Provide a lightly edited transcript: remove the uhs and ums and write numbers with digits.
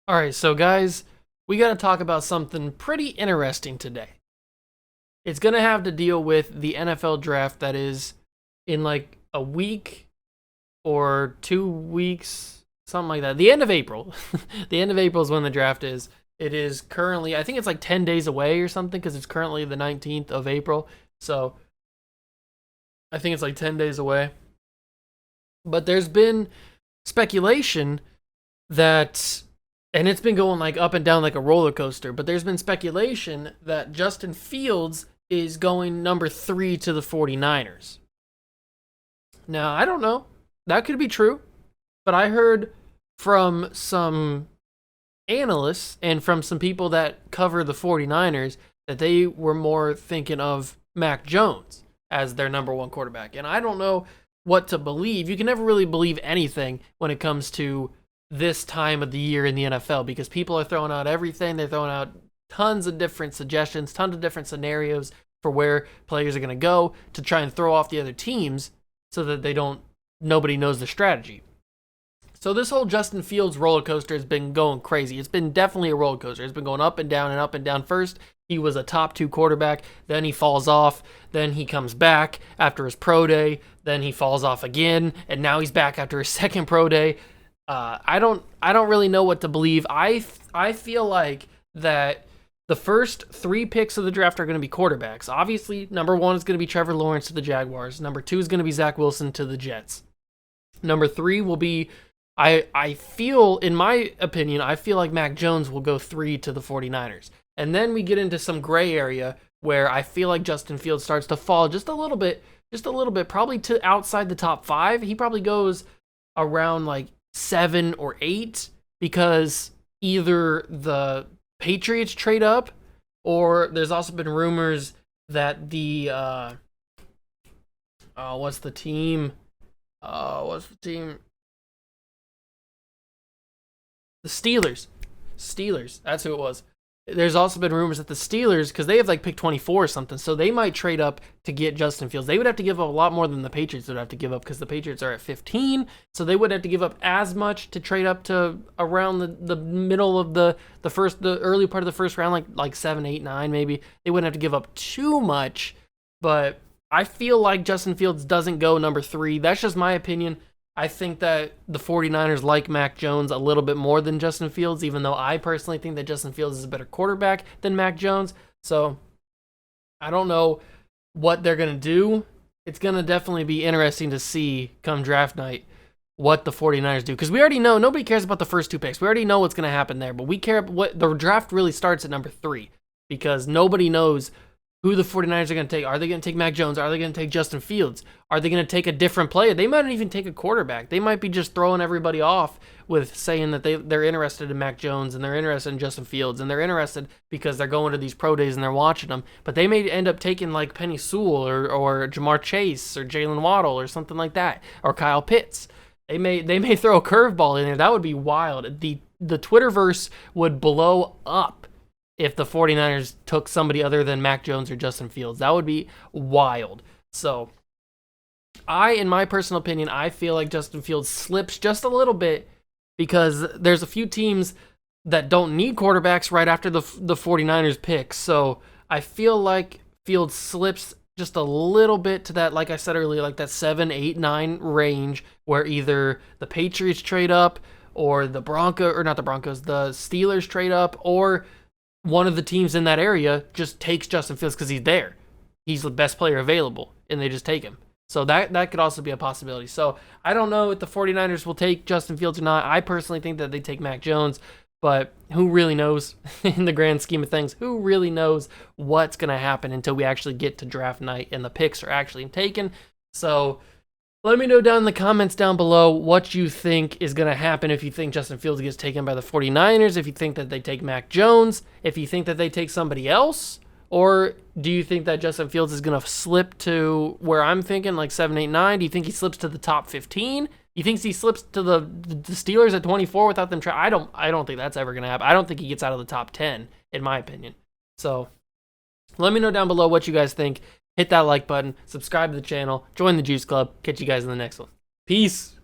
Alright, so guys, we gotta talk about something pretty interesting today. It's gonna have to deal with the NFL draft that is in like a week or 2 weeks, something like that. The end of April. The end of April is when the draft is. It is currently, I think it's like 10 days away or something, because it's currently the 19th of April. So I think it's like 10 days away. But there's been speculation that, and it's been going like up and down like a roller coaster, but there's been speculation that Justin Fields is going number 3 to the 49ers. Now, I don't know. That could be true, but I heard from some analysts and from some people that cover the 49ers that they were more thinking of Mac Jones as their number 1 quarterback. And I don't know what to believe. You can never really believe anything when it comes to this time of the year in the NFL, because people are throwing out everything. They're throwing out tons of different suggestions, tons of different scenarios for where players are going to go to try and throw off the other teams so that nobody knows the strategy. So this whole Justin Fields roller coaster has been going crazy. It's been definitely a roller coaster. It's been going up and down and up and down. First, he was a top 2 quarterback. Then he falls off. Then he comes back after his pro day. Then he falls off again. And now he's back after his second pro day. I don't really know what to believe. I feel like that the first 3 picks of the draft are going to be quarterbacks. Obviously, number 1 is going to be Trevor Lawrence to the Jaguars. Number 2 is going to be Zach Wilson to the Jets. Number 3 will be, I feel, in my opinion, I feel like Mac Jones will go 3 to the 49ers. And then we get into some gray area where I feel like Justin Fields starts to fall just a little bit, probably to outside the top 5. He probably goes around like 7 or 8, because either the Patriots trade up, or there's also been rumors that the what's the team? The Steelers. That's who it was. There's also been rumors that the Steelers, because they have like pick 24 or something, so they might trade up to get Justin Fields. They would have to give up a lot more than the Patriots would have to give up, because the Patriots are at 15, so they would have to give up as much to trade up to around the middle of the early part of the first round, like 7, 8, 9 maybe. They wouldn't have to give up too much, but I feel like Justin Fields doesn't go number 3. That's just my opinion. I think that the 49ers like Mac Jones a little bit more than Justin Fields, even though I personally think that Justin Fields is a better quarterback than Mac Jones. So I don't know what they're going to do. It's going to definitely be interesting to see come draft night what the 49ers do, because we already know nobody cares about the first 2 picks. We already know what's going to happen there, but we care what the draft really starts at number 3, because nobody knows who the 49ers are going to take. Are they going to take Mac Jones? Are they going to take Justin Fields? Are they going to take a different player? They might not even take a quarterback. They might be just throwing everybody off with saying that they're interested in Mac Jones and they're interested in Justin Fields and they're interested because they're going to these pro days and they're watching them. But they may end up taking like Penny Sewell or Jamar Chase or Jalen Waddle or something like that, or Kyle Pitts. They may throw a curveball in there. That would be wild. The Twitterverse would blow up if the 49ers took somebody other than Mac Jones or Justin Fields. That would be wild. So in my personal opinion, I feel like Justin Fields slips just a little bit, because there's a few teams that don't need quarterbacks right after the 49ers pick. So I feel like Fields slips just a little bit to that, like I said earlier, like that 7, 8, 9 range, where either the Patriots trade up, or the Steelers trade up, or one of the teams in that area just takes Justin Fields because he's there. He's the best player available, and they just take him. So that could also be a possibility. So I don't know if the 49ers will take Justin Fields or not. I personally think that they take Mac Jones, but who really knows in the grand scheme of things? Who really knows what's going to happen until we actually get to draft night and the picks are actually taken? So let me know down in the comments down below what you think is going to happen, if you think Justin Fields gets taken by the 49ers, if you think that they take Mac Jones, if you think that they take somebody else, or do you think that Justin Fields is going to slip to where I'm thinking, like 7, 8, 9? Do you think he slips to the top 15? You think he slips to the Steelers at 24 without them trying? I don't think that's ever going to happen. I don't think he gets out of the top 10, in my opinion. So Let me know down below what you guys think. Hit that like button, subscribe to the channel, join the Juice Club. Catch you guys in the next one. Peace.